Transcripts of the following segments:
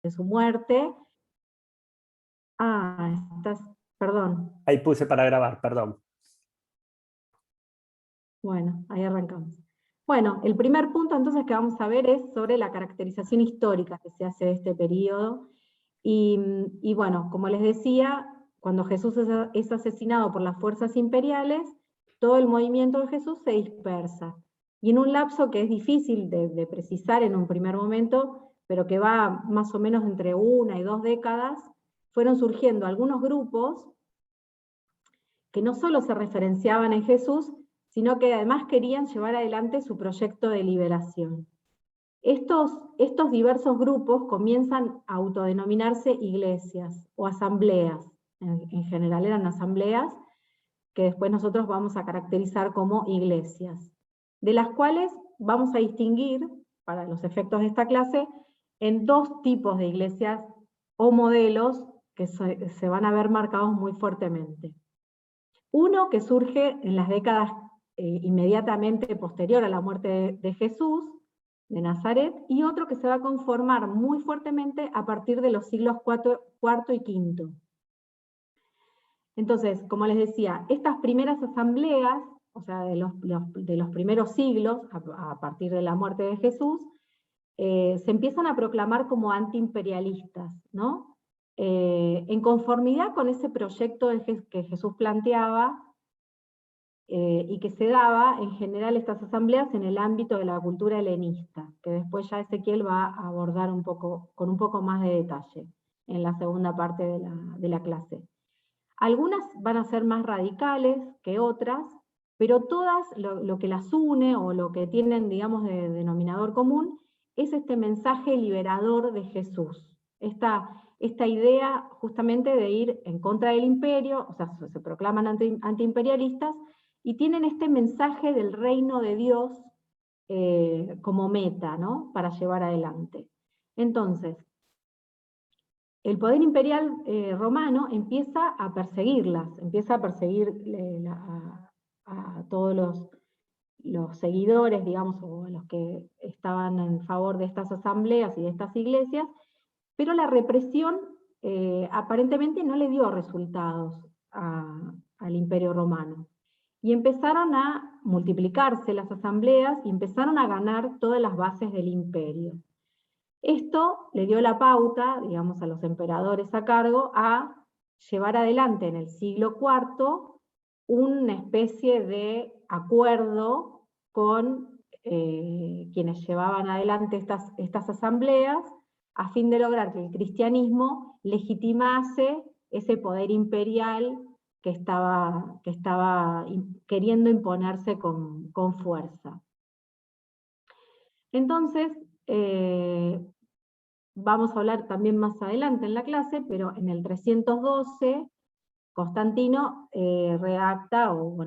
su muerte. Perdón. Ahí puse para grabar, perdón. Bueno, ahí arrancamos. Bueno, el primer punto entonces que vamos a ver es sobre la caracterización histórica que se hace de este periodo. Y bueno, como les decía, cuando Jesús es asesinado por las fuerzas imperiales, todo el movimiento de Jesús se dispersa. Y en un lapso que es difícil de precisar en un primer momento, pero que va más o menos entre 1 y 2 décadas, fueron surgiendo algunos grupos que no solo se referenciaban en Jesús, sino que además querían llevar adelante su proyecto de liberación. Estos diversos grupos comienzan a autodenominarse iglesias o asambleas. En general eran asambleas que después nosotros vamos a caracterizar como iglesias, de las cuales vamos a distinguir, para los efectos de esta clase, en 2 tipos de iglesias o modelos que se van a ver marcados muy fuertemente. Uno que surge en las décadas inmediatamente posterior a la muerte de Jesús, de Nazaret, y otro que se va a conformar muy fuertemente a partir de los siglos IV y V. Entonces, como les decía, estas primeras asambleas, o sea, de los primeros siglos, a partir de la muerte de Jesús, se empiezan a proclamar como antiimperialistas, ¿no? En conformidad con ese proyecto que Jesús planteaba, y que se daba en general estas asambleas en el ámbito de la cultura helenista, que después ya Ezequiel va a abordar con un poco más de detalle en la segunda parte de la clase. Algunas van a ser más radicales que otras, pero todas lo que las une o lo que tienen, digamos, de denominador común es este mensaje liberador de Jesús. Esta idea justamente de ir en contra del imperio, o sea, se proclaman antiimperialistas, y tienen este mensaje del reino de Dios como meta, ¿no? Para llevar adelante. Entonces, el poder imperial romano empieza a perseguirlas, empieza a perseguir a todos los seguidores, digamos, o los que estaban en favor de estas asambleas y de estas iglesias, pero la represión aparentemente no le dio resultados al imperio romano. Y empezaron a multiplicarse las asambleas y empezaron a ganar todas las bases del imperio. Esto le dio la pauta, digamos, a los emperadores a cargo a llevar adelante en el siglo IV una especie de acuerdo con quienes llevaban adelante estas asambleas, a fin de lograr que el cristianismo legitimase ese poder imperial que estaba queriendo imponerse con fuerza. Entonces, vamos a hablar también más adelante en la clase, pero en el 312, Constantino redacta, o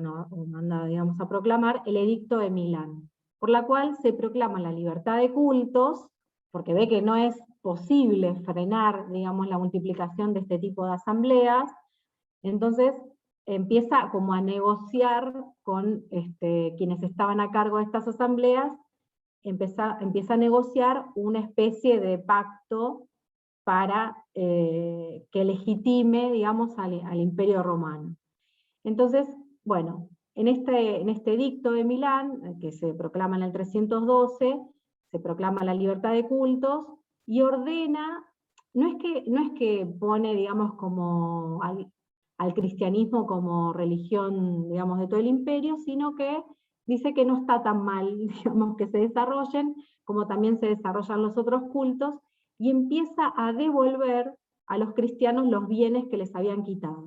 manda, digamos, a proclamar el Edicto de Milán, por la cual se proclama la libertad de cultos, porque ve que no es posible frenar, digamos, la multiplicación de este tipo de asambleas. Entonces empieza como a negociar con quienes estaban a cargo de estas asambleas, empieza a negociar una especie de pacto para que legitime, digamos, al Imperio Romano. Entonces, bueno, en este edicto de Milán, que se proclama en el 312, se proclama la libertad de cultos, y ordena, no es que pone, digamos, como al cristianismo como religión, digamos, de todo el imperio, sino que dice que no está tan mal, digamos, que se desarrollen, como también se desarrollan los otros cultos, y empieza a devolver a los cristianos los bienes que les habían quitado.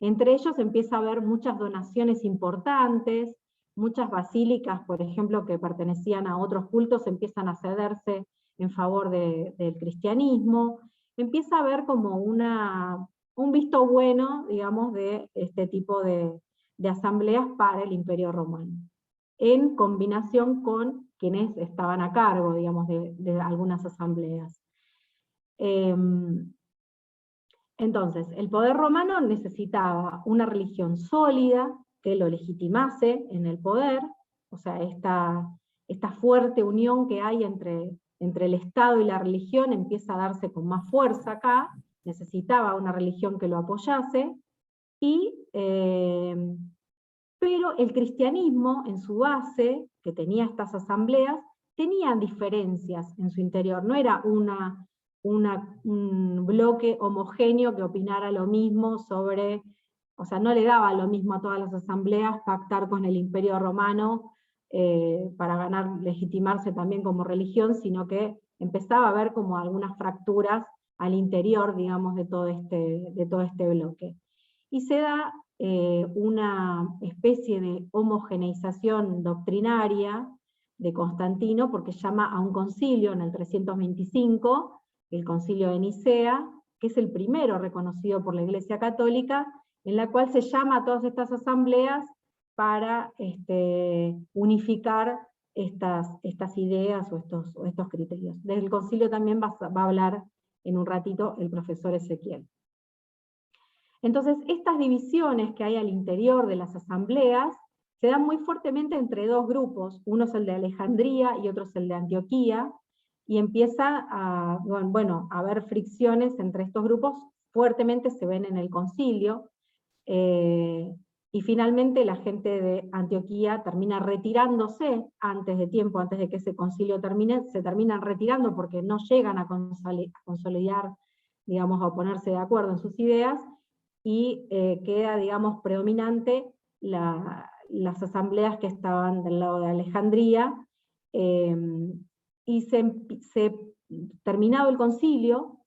Entre ellos empieza a haber muchas donaciones importantes, muchas basílicas, por ejemplo, que pertenecían a otros cultos, empiezan a cederse en favor del cristianismo. Empieza a haber como un visto bueno, digamos, de este tipo de asambleas para el Imperio Romano, en combinación con quienes estaban a cargo, digamos, de algunas asambleas. Entonces, el poder romano necesitaba una religión sólida que lo legitimase en el poder, o sea, esta fuerte unión que hay entre entre el Estado y la religión empieza a darse con más fuerza acá, necesitaba una religión que lo apoyase, pero el cristianismo en su base, que tenía estas asambleas, tenía diferencias en su interior, no era un bloque homogéneo que opinara lo mismo sobre, o sea, no le daba lo mismo a todas las asambleas pactar con el Imperio Romano para ganar, legitimarse también como religión, sino que empezaba a haber como algunas fracturas al interior, digamos, de todo este bloque. Y se da una especie de homogeneización doctrinaria de Constantino, porque llama a un concilio en el 325, el concilio de Nicea, que es el primero reconocido por la Iglesia Católica, en la cual se llama a todas estas asambleas para unificar estas ideas o estos criterios. Del concilio también va a hablar en un ratito el profesor Ezequiel. Entonces, estas divisiones que hay al interior de las asambleas se dan muy fuertemente entre dos grupos, uno es el de Alejandría y otro es el de Antioquía, y empieza a haber fricciones entre estos grupos, fuertemente se ven en el concilio, y finalmente la gente de Antioquía termina retirándose antes de tiempo, antes de que ese concilio termine, se terminan retirando porque no llegan a consolidar, digamos, a ponerse de acuerdo en sus ideas, y queda, digamos, predominante las asambleas que estaban del lado de Alejandría, y terminado el concilio,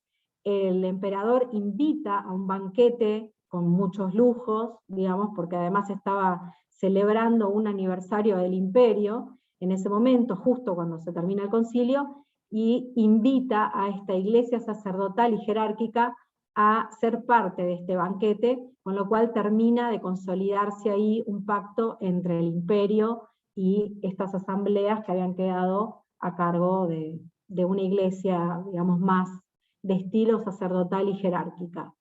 el emperador invita a un banquete con muchos lujos, digamos, porque además estaba celebrando un aniversario del imperio, en ese momento, justo cuando se termina el concilio, y invita a esta iglesia sacerdotal y jerárquica a ser parte de este banquete, con lo cual termina de consolidarse ahí un pacto entre el imperio y estas asambleas que habían quedado a cargo de una iglesia, digamos, más de estilo sacerdotal y jerárquica.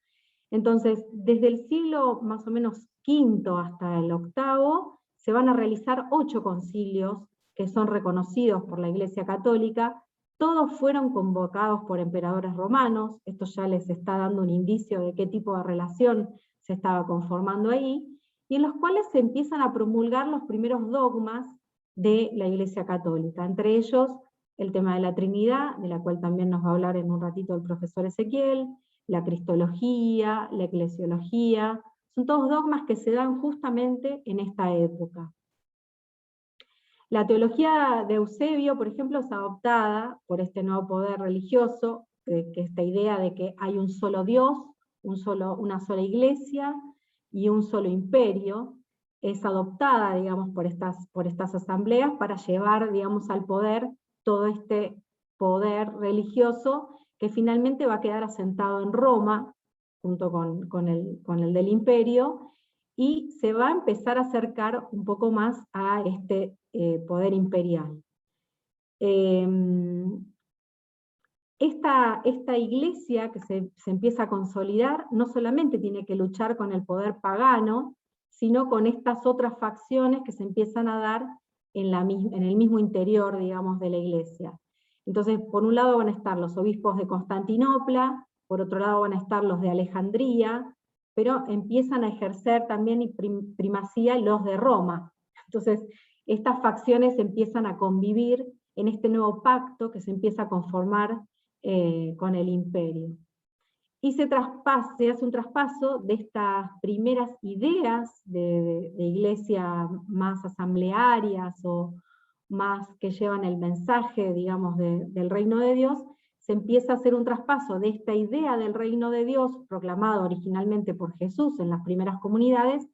Entonces, desde el siglo más o menos V hasta el VIII, se van a realizar 8 concilios que son reconocidos por la Iglesia Católica. Todos fueron convocados por emperadores romanos, esto ya les está dando un indicio de qué tipo de relación se estaba conformando ahí, y en los cuales se empiezan a promulgar los primeros dogmas de la Iglesia Católica, entre ellos el tema de la Trinidad, de la cual también nos va a hablar en un ratito el profesor Ezequiel, la cristología, la eclesiología, son todos dogmas que se dan justamente en esta época. La teología de Eusebio, por ejemplo, es adoptada por este nuevo poder religioso, que esta idea de que hay un solo Dios, una sola iglesia y un solo imperio, es adoptada, digamos, por estas asambleas para llevar, digamos, al poder todo este poder religioso que finalmente va a quedar asentado en Roma, junto con el del imperio, y se va a empezar a acercar un poco más a este poder imperial. Esta iglesia que se empieza a consolidar no solamente tiene que luchar con el poder pagano, sino con estas otras facciones que se empiezan a dar en el mismo interior, digamos, de la iglesia. Entonces, por un lado van a estar los obispos de Constantinopla, por otro lado van a estar los de Alejandría, pero empiezan a ejercer también primacía los de Roma. Entonces, estas facciones empiezan a convivir en este nuevo pacto que se empieza a conformar con el imperio. Y se hace un traspaso de estas primeras ideas de iglesia más asamblearias o más que llevan el mensaje, digamos, del reino de Dios. Se empieza a hacer un traspaso de esta idea del reino de Dios, proclamado originalmente por Jesús en las primeras comunidades,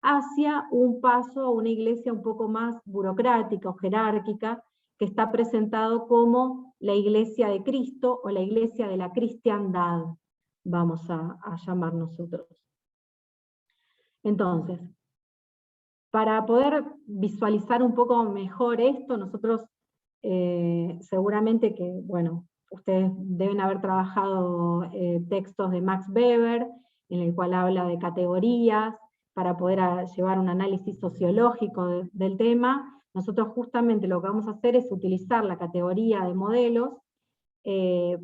hacia un paso a una iglesia un poco más burocrática o jerárquica, que está presentado como la iglesia de Cristo o la iglesia de la cristiandad, vamos a llamar nosotros. Entonces, para poder visualizar un poco mejor esto, nosotros seguramente que, bueno, ustedes deben haber trabajado textos de Max Weber, en el cual habla de categorías, para poder llevar un análisis sociológico del tema. Nosotros justamente lo que vamos a hacer es utilizar la categoría de modelos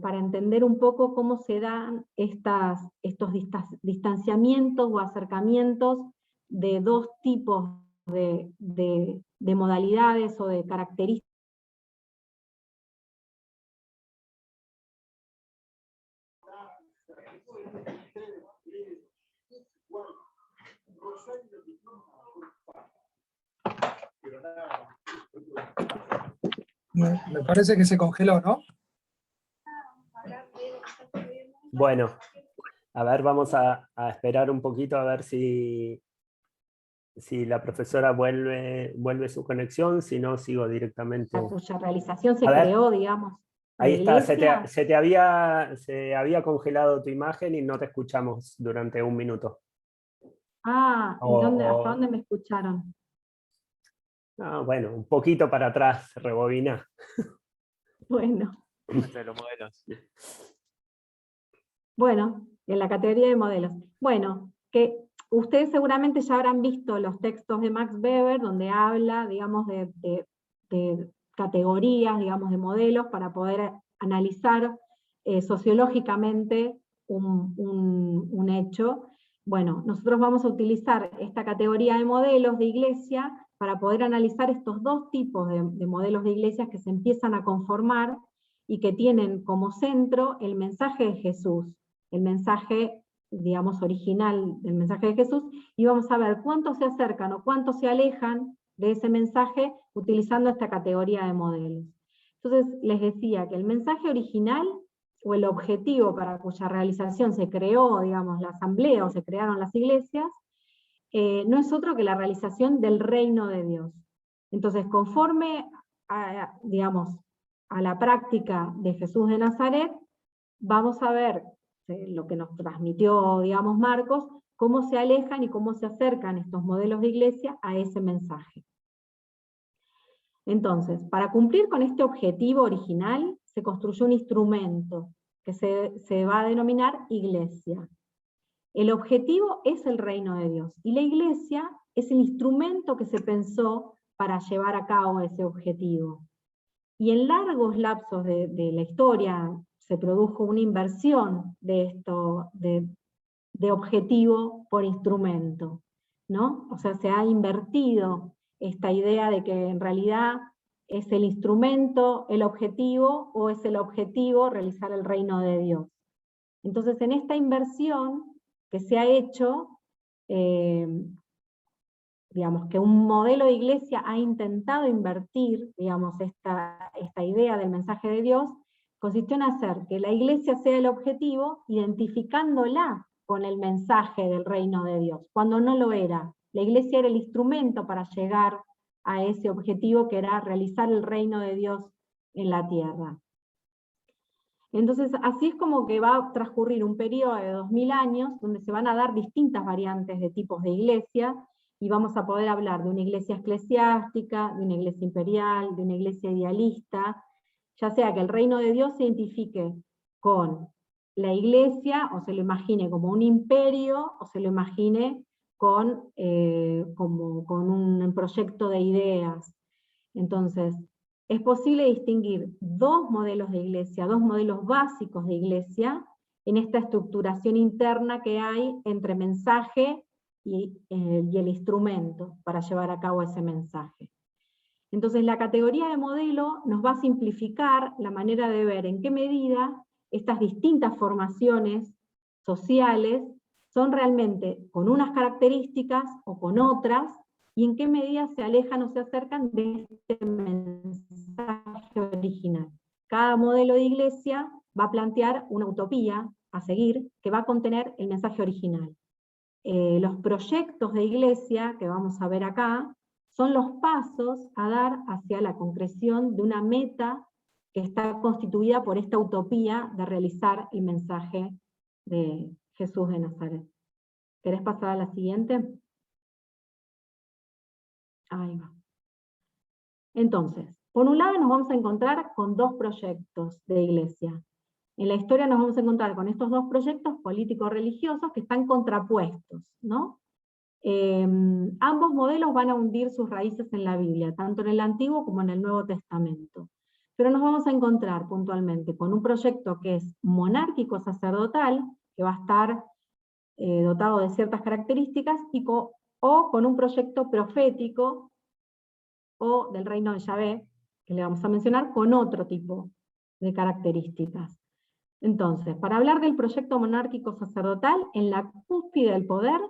para entender un poco cómo se dan estos distanciamientos o acercamientos de dos tipos de modalidades o de características. Me parece que se congeló, ¿no? Bueno, a ver, vamos a esperar un poquito a ver si la profesora vuelve su conexión, si no, sigo directamente. Cuya realización se A ver, creó, digamos. ahí está, iglesia. se había congelado tu imagen y no te escuchamos durante un minuto. Ah, ¿y hasta dónde me escucharon? Bueno, un poquito para atrás, rebobina. Bueno. De los modelos. Bueno, en la categoría de modelos. Bueno, que ustedes seguramente ya habrán visto los textos de Max Weber, donde habla, digamos, de categorías, digamos, de modelos, para poder analizar sociológicamente un hecho. Bueno, nosotros vamos a utilizar esta categoría de modelos de iglesia para poder analizar estos dos tipos de modelos de iglesias que se empiezan a conformar y que tienen como centro el mensaje de Jesús, el mensaje, digamos, original del mensaje de Jesús, y vamos a ver cuánto se acercan o cuánto se alejan de ese mensaje utilizando esta categoría de modelos. Entonces, les decía que el mensaje original, o el objetivo para cuya realización se creó, digamos, la asamblea o se crearon las iglesias, no es otro que la realización del reino de Dios. Entonces, conforme a, digamos, a la práctica de Jesús de Nazaret, vamos a ver lo que nos transmitió, digamos, Marcos, cómo se alejan y cómo se acercan estos modelos de iglesia a ese mensaje. Entonces, para cumplir con este objetivo original, se construyó un instrumento que se va a denominar iglesia. El objetivo es el reino de Dios, y la iglesia es el instrumento que se pensó para llevar a cabo ese objetivo. Y en largos lapsos de la historia se produjo una inversión de objetivo por instrumento, ¿no? O sea, se ha invertido esta idea de que en realidad es el instrumento el objetivo, o es el objetivo realizar el reino de Dios. Entonces, en esta inversión que se ha hecho, digamos, que un modelo de iglesia ha intentado invertir, digamos, esta idea del mensaje de Dios, consistió en hacer que la iglesia sea el objetivo, identificándola con el mensaje del reino de Dios, cuando no lo era. La iglesia era el instrumento para llegar a ese objetivo, que era realizar el reino de Dios en la tierra. Entonces, así es como que va a transcurrir un periodo de 2000 años, donde se van a dar distintas variantes de tipos de iglesia, y vamos a poder hablar de una iglesia eclesiástica, de una iglesia imperial, de una iglesia idealista, ya sea que el reino de Dios se identifique con la iglesia, o se lo imagine como un imperio, o se lo imagine con un proyecto de ideas. Entonces, es posible distinguir dos modelos de iglesia, dos modelos básicos de iglesia, en esta estructuración interna que hay entre mensaje y el instrumento para llevar a cabo ese mensaje. Entonces, la categoría de modelo nos va a simplificar la manera de ver en qué medida estas distintas formaciones sociales son realmente con unas características o con otras, y en qué medida se alejan o se acercan de este mensaje original. Cada modelo de iglesia va a plantear una utopía a seguir que va a contener el mensaje original. Los proyectos de iglesia que vamos a ver acá son los pasos a dar hacia la concreción de una meta que está constituida por esta utopía de realizar el mensaje de Jesús de Nazaret. ¿Querés pasar a la siguiente? Ahí va. Entonces, por un lado nos vamos a encontrar con dos proyectos de iglesia. En la historia nos vamos a encontrar con estos dos proyectos político-religiosos que están contrapuestos, ¿no? Ambos modelos van a hundir sus raíces en la Biblia, tanto en el Antiguo como en el Nuevo Testamento. Pero nos vamos a encontrar puntualmente con un proyecto que es monárquico sacerdotal, que va a estar dotado de ciertas características, o con un proyecto profético, o del reino de Yahvé, que le vamos a mencionar, con otro tipo de características. Entonces, para hablar del proyecto monárquico sacerdotal, en la cúspide del poder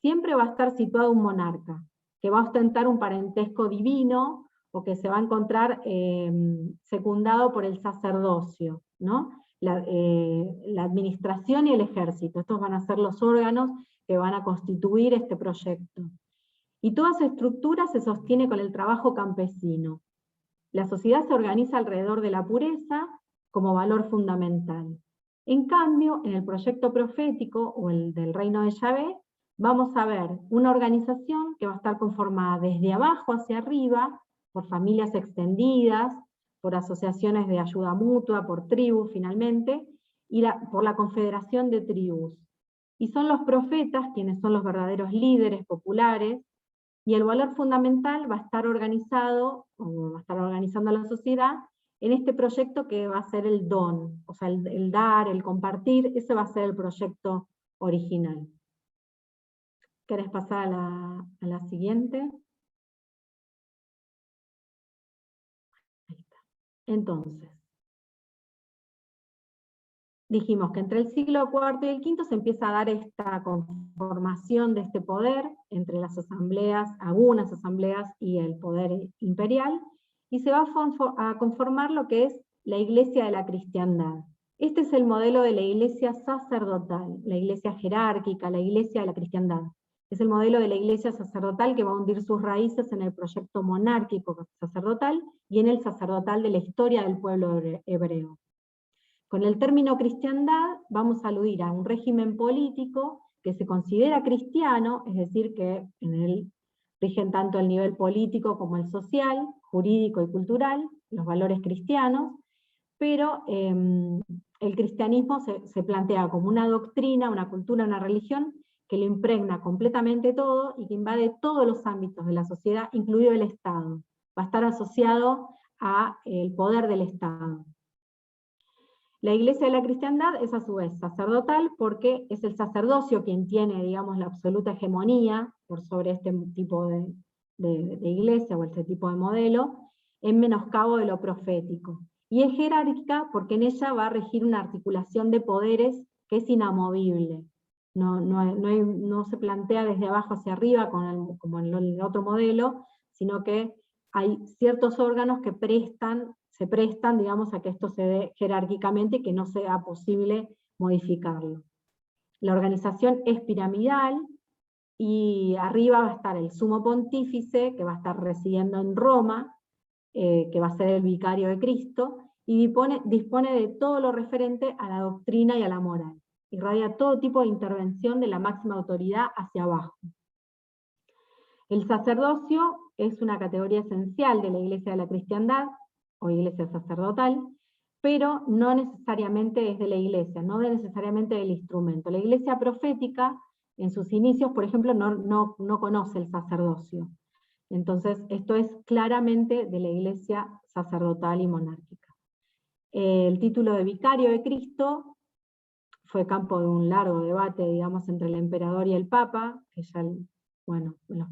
siempre va a estar situado un monarca, que va a ostentar un parentesco divino, o que se va a encontrar secundado por el sacerdocio, ¿no? La administración y el ejército. Estos van a ser los órganos que van a constituir este proyecto. Y toda su estructura se sostiene con el trabajo campesino. La sociedad se organiza alrededor de la pureza como valor fundamental. En cambio, en el proyecto profético, o el del reino de Yahvé, vamos a ver una organización que va a estar conformada desde abajo hacia arriba, por familias extendidas, por asociaciones de ayuda mutua, por tribus finalmente, y por la confederación de tribus. Y son los profetas quienes son los verdaderos líderes populares, y el valor fundamental va a estar organizado, o va a estar organizando a la sociedad, en este proyecto que va a ser el don, o sea, el dar, el compartir. Ese va a ser el proyecto original. ¿Querés pasar a la siguiente? Ahí está. Entonces, dijimos que entre el siglo IV y el V se empieza a dar esta conformación de este poder entre las asambleas, algunas asambleas y el poder imperial, y se va a conformar lo que es la iglesia de la cristiandad. Este es el modelo de la iglesia sacerdotal, la iglesia jerárquica, la iglesia de la cristiandad. Es el modelo de la iglesia sacerdotal que va a hundir sus raíces en el proyecto monárquico sacerdotal y en el sacerdotal de la historia del pueblo hebreo. Con el término cristiandad vamos a aludir a un régimen político que se considera cristiano, es decir, que en él rigen tanto el nivel político como el social, jurídico y cultural, los valores cristianos, pero el cristianismo se plantea como una doctrina, una cultura, una religión que lo impregna completamente todo y que invade todos los ámbitos de la sociedad, incluido el Estado. Va a estar asociado al poder del Estado. La iglesia de la cristiandad es a su vez sacerdotal porque es el sacerdocio quien tiene, digamos, la absoluta hegemonía por sobre este tipo de iglesia o este tipo de modelo, en menoscabo de lo profético. Y es jerárquica porque en ella va a regir una articulación de poderes que es inamovible. No se plantea desde abajo hacia arriba como en el otro modelo, sino que hay ciertos órganos que se prestan, digamos, a que esto se dé jerárquicamente y que no sea posible modificarlo. La organización es piramidal, y arriba va a estar el sumo pontífice, que va a estar residiendo en Roma, que va a ser el vicario de Cristo, y dispone de todo lo referente a la doctrina y a la moral. Irradia todo tipo de intervención de la máxima autoridad hacia abajo. El sacerdocio es una categoría esencial de la iglesia de la cristiandad, o iglesia sacerdotal, pero no necesariamente es de la iglesia, no necesariamente del instrumento. La iglesia profética, en sus inicios, por ejemplo, no conoce el sacerdocio. Entonces, esto es claramente de la iglesia sacerdotal y monárquica. El título de vicario de Cristo fue campo de un largo debate, digamos, entre el emperador y el papa, que ya, bueno, en los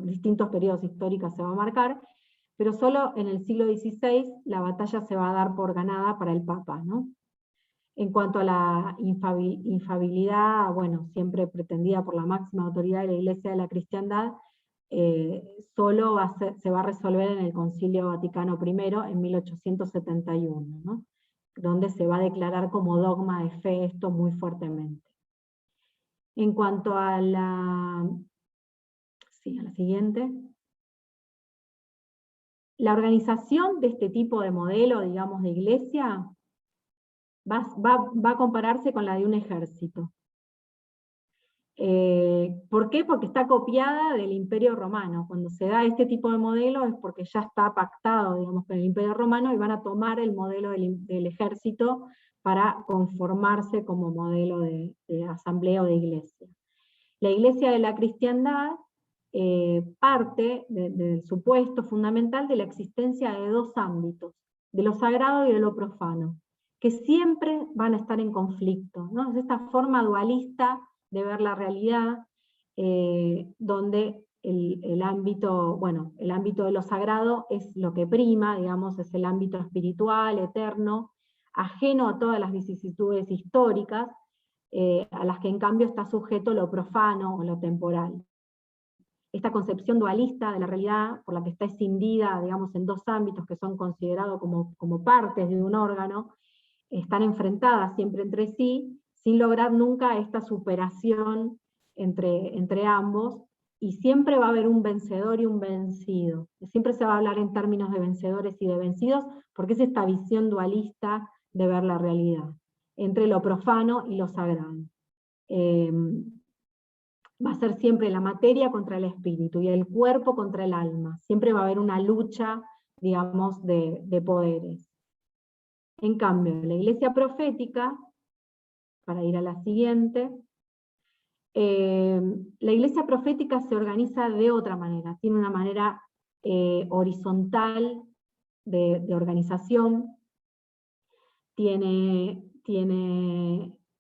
distintos periodos históricos se va a marcar, pero solo en el siglo XVI la batalla se va a dar por ganada para el papa, ¿no? En cuanto a la infabilidad, bueno, siempre pretendida por la máxima autoridad de la Iglesia de la cristiandad, solo se va a resolver en el Concilio Vaticano I en 1871, ¿no? Donde se va a declarar como dogma de fe esto muy fuertemente. En cuanto a la siguiente. La organización de este tipo de modelo, digamos, de iglesia, va a compararse con la de un ejército. ¿Por qué? Porque está copiada del Imperio Romano. Cuando se da este tipo de modelo es porque ya está pactado, digamos, con el Imperio Romano, y van a tomar el modelo del ejército para conformarse como modelo de asamblea o de iglesia. La Iglesia de la cristiandad parte del supuesto fundamental de la existencia de dos ámbitos, de lo sagrado y de lo profano, que siempre van a estar en conflicto, ¿no? Es esta forma dualista de ver la realidad, donde el ámbito de lo sagrado es lo que prima, digamos, es el ámbito espiritual, eterno, ajeno a todas las vicisitudes históricas, a las que en cambio está sujeto lo profano o lo temporal. Esta concepción dualista de la realidad, por la que está escindida, digamos, en dos ámbitos que son considerados como partes de un órgano, están enfrentadas siempre entre sí, sin lograr nunca esta superación entre ambos, y siempre va a haber un vencedor y un vencido. Siempre se va a hablar en términos de vencedores y de vencidos, porque es esta visión dualista de ver la realidad, entre lo profano y lo sagrado. Va a ser siempre la materia contra el espíritu, y el cuerpo contra el alma. Siempre va a haber una lucha, digamos, de poderes. En cambio, la iglesia profética, para ir a la siguiente, la iglesia profética se organiza de otra manera, tiene una manera horizontal de organización,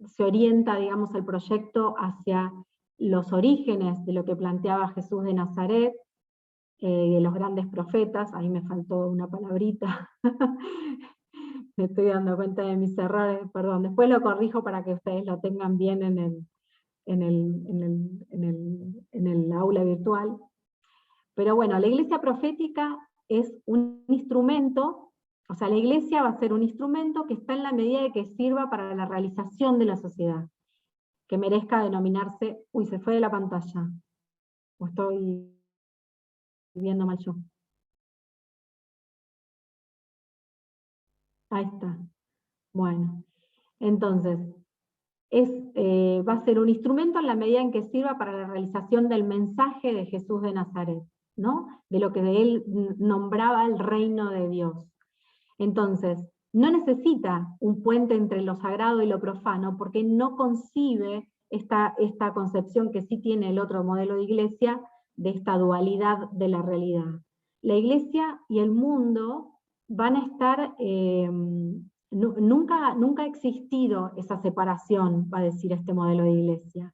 se orienta, digamos, el proyecto hacia los orígenes de lo que planteaba Jesús de Nazaret, de los grandes profetas. Ahí me faltó una palabrita, me estoy dando cuenta de mis errores, perdón, después lo corrijo para que ustedes lo tengan bien en el aula virtual. Pero bueno, la iglesia profética es un instrumento, o sea, la iglesia va a ser un instrumento que está en la medida de que sirva para la realización de la sociedad, que merezca denominarse, uy, se fue de la pantalla, o estoy viendo mal yo. Ahí está. Bueno, entonces, va a ser un instrumento en la medida en que sirva para la realización del mensaje de Jesús de Nazaret, ¿no? De lo que de él nombraba el reino de Dios. Entonces, no necesita un puente entre lo sagrado y lo profano, porque no concibe esta concepción que sí tiene el otro modelo de iglesia, de esta dualidad de la realidad. La iglesia y el mundo van a estar, nunca ha existido esa separación, va a decir este modelo de iglesia.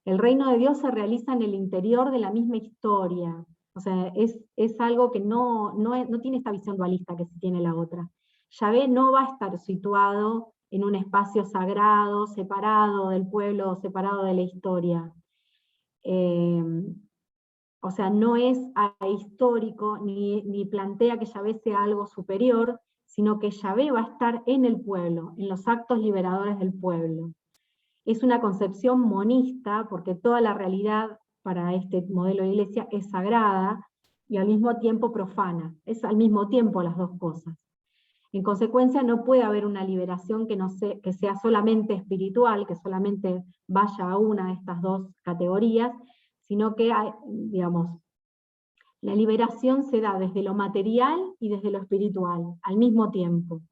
El reino de Dios se realiza en el interior de la misma historia. O sea, es algo que no tiene esta visión dualista que sí tiene la otra. Yahvé no va a estar situado en un espacio sagrado, separado del pueblo, separado de la historia. O sea, no es ahistórico, ni plantea que Yahvé sea algo superior, sino que Yahvé va a estar en el pueblo, en los actos liberadores del pueblo. Es una concepción monista, porque toda la realidad para este modelo de iglesia es sagrada y al mismo tiempo profana. Es al mismo tiempo las dos cosas. En consecuencia, no puede haber una liberación que sea solamente espiritual, que solamente vaya a una de estas dos categorías, sino que, digamos, la liberación se da desde lo material y desde lo espiritual, al mismo tiempo.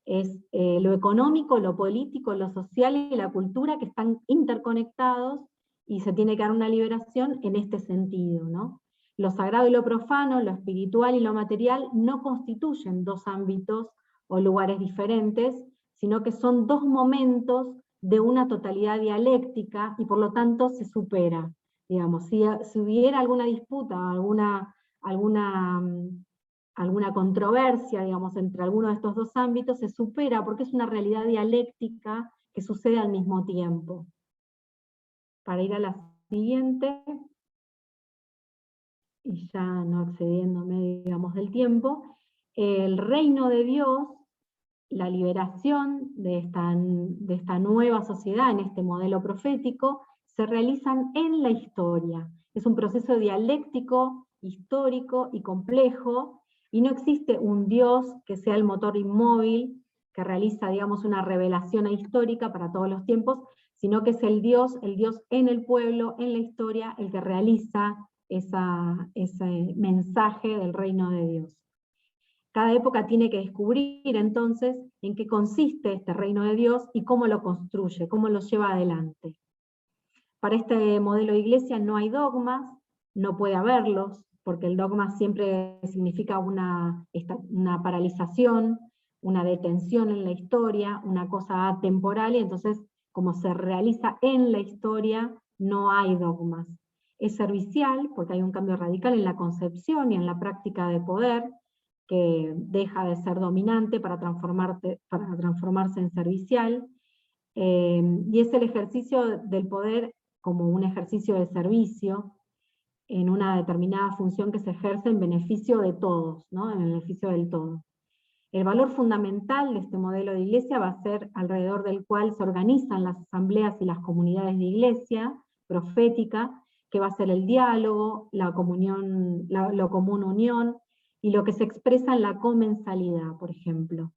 Es lo económico, lo político, lo social y la cultura que están interconectados, y se tiene que dar una liberación en este sentido, ¿no? Lo sagrado y lo profano, lo espiritual y lo material no constituyen dos ámbitos o lugares diferentes, sino que son dos momentos de una totalidad dialéctica, y por lo tanto se supera. Digamos, si hubiera alguna disputa, alguna controversia, digamos, entre alguno de estos dos ámbitos, se supera porque es una realidad dialéctica que sucede al mismo tiempo. Para ir a la siguiente, y ya no excediéndome, digamos, del tiempo, el reino de Dios, la liberación de esta nueva sociedad, en este modelo profético, se realizan en la historia. Es un proceso dialéctico, histórico y complejo, y no existe un Dios que sea el motor inmóvil, que realiza, digamos, una revelación histórica para todos los tiempos, sino que es el Dios en el pueblo, en la historia, el que realiza ese mensaje del reino de Dios. Cada época tiene que descubrir entonces en qué consiste este reino de Dios y cómo lo construye, cómo lo lleva adelante. Para este modelo de iglesia no hay dogmas, no puede haberlos, porque el dogma siempre significa una paralización, una detención en la historia, una cosa atemporal, y entonces, como se realiza en la historia, no hay dogmas. Es servicial, porque hay un cambio radical en la concepción y en la práctica de poder, que deja de ser dominante para transformarse en servicial, y es el ejercicio del poder como un ejercicio de servicio, en una determinada función que se ejerce en beneficio de todos, ¿no? En beneficio del todo. El valor fundamental de este modelo de iglesia va a ser alrededor del cual se organizan las asambleas y las comunidades de iglesia profética, que va a ser el diálogo, la comunión, lo común unión, y lo que se expresa en la comensalidad, por ejemplo.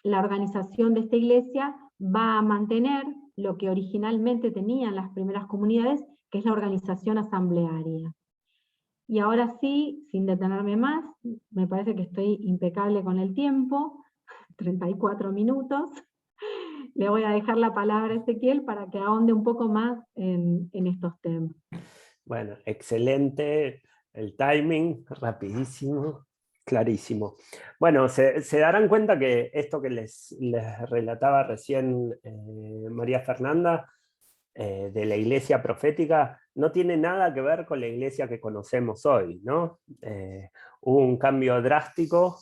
La organización de esta iglesia va a mantener lo que originalmente tenían las primeras comunidades, que es la organización asamblearia. Y ahora sí, sin detenerme más, me parece que estoy impecable con el tiempo, 34 minutos. Le voy a dejar la palabra a Ezequiel para que ahonde un poco más en estos temas. Bueno, excelente, el timing, rapidísimo, clarísimo. Bueno, se darán cuenta que esto que les relataba recién María Fernanda, de la iglesia profética, no tiene nada que ver con la iglesia que conocemos hoy, ¿no? Hubo un cambio drástico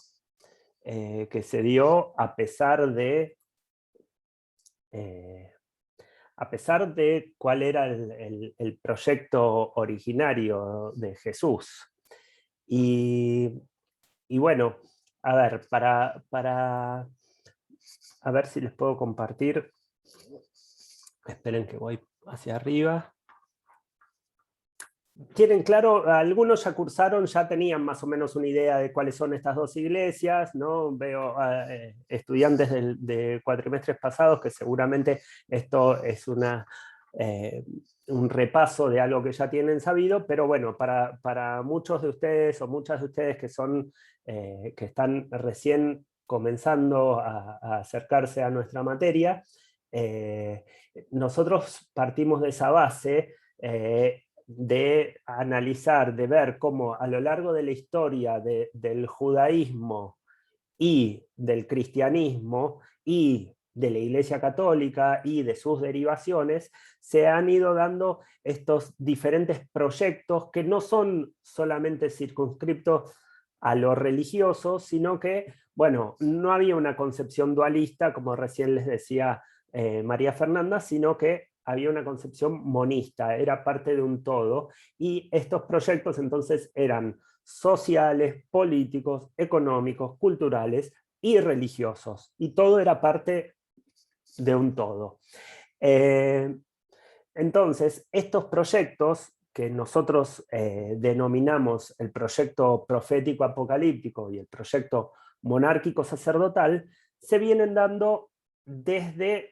que se dio a pesar de cuál era el proyecto originario de Jesús. Y bueno, a ver, a ver si les puedo compartir. Esperen que voy hacia arriba. Tienen claro, algunos ya cursaron, ya tenían más o menos una idea de cuáles son estas dos iglesias, ¿no? Veo estudiantes de cuatrimestres pasados que seguramente esto es un repaso de algo que ya tienen sabido, pero bueno, para muchos de ustedes o muchas de ustedes que están recién comenzando a acercarse a nuestra materia, nosotros partimos de esa base de analizar, de ver cómo a lo largo de la historia del judaísmo y del cristianismo y de la Iglesia Católica y de sus derivaciones, se han ido dando estos diferentes proyectos que no son solamente circunscriptos a lo religioso, sino que, bueno, no había una concepción dualista, como recién les decía María Fernanda, sino que había una concepción monista, era parte de un todo, y estos proyectos entonces eran sociales, políticos, económicos, culturales y religiosos, y todo era parte de un todo. Entonces, estos proyectos que nosotros denominamos el proyecto profético apocalíptico y el proyecto monárquico sacerdotal, se vienen dando desde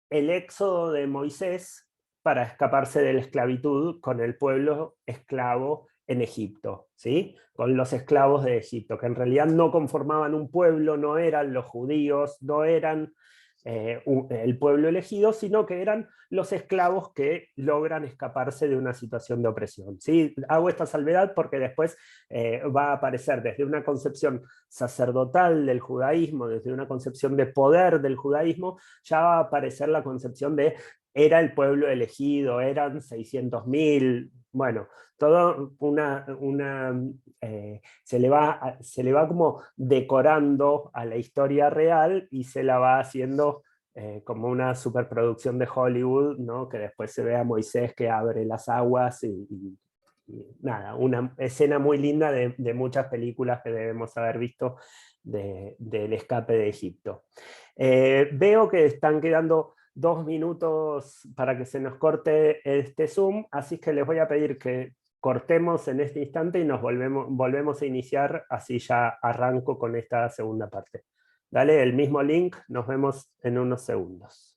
el éxodo de Moisés para escaparse de la esclavitud con el pueblo esclavo en Egipto, ¿sí? Con los esclavos de Egipto, que en realidad no conformaban un pueblo, no eran los judíos, no eran el pueblo elegido, sino que eran los esclavos que logran escaparse de una situación de opresión, ¿sí? Hago esta salvedad porque después va a aparecer desde una concepción sacerdotal del judaísmo, desde una concepción de poder del judaísmo, ya va a aparecer la concepción de era el pueblo elegido, eran 600.000, bueno, todo se le va como decorando a la historia real y se la va haciendo como una superproducción de Hollywood, ¿no? Que después se ve a Moisés que abre las aguas y nada, una escena muy linda de muchas películas que debemos haber visto del escape de Egipto. Veo que están quedando 2 minutos para que se nos corte este Zoom, así que les voy a pedir que cortemos en este instante y nos volvemos a iniciar, así ya arranco con esta segunda parte. Dale el mismo link, nos vemos en unos segundos.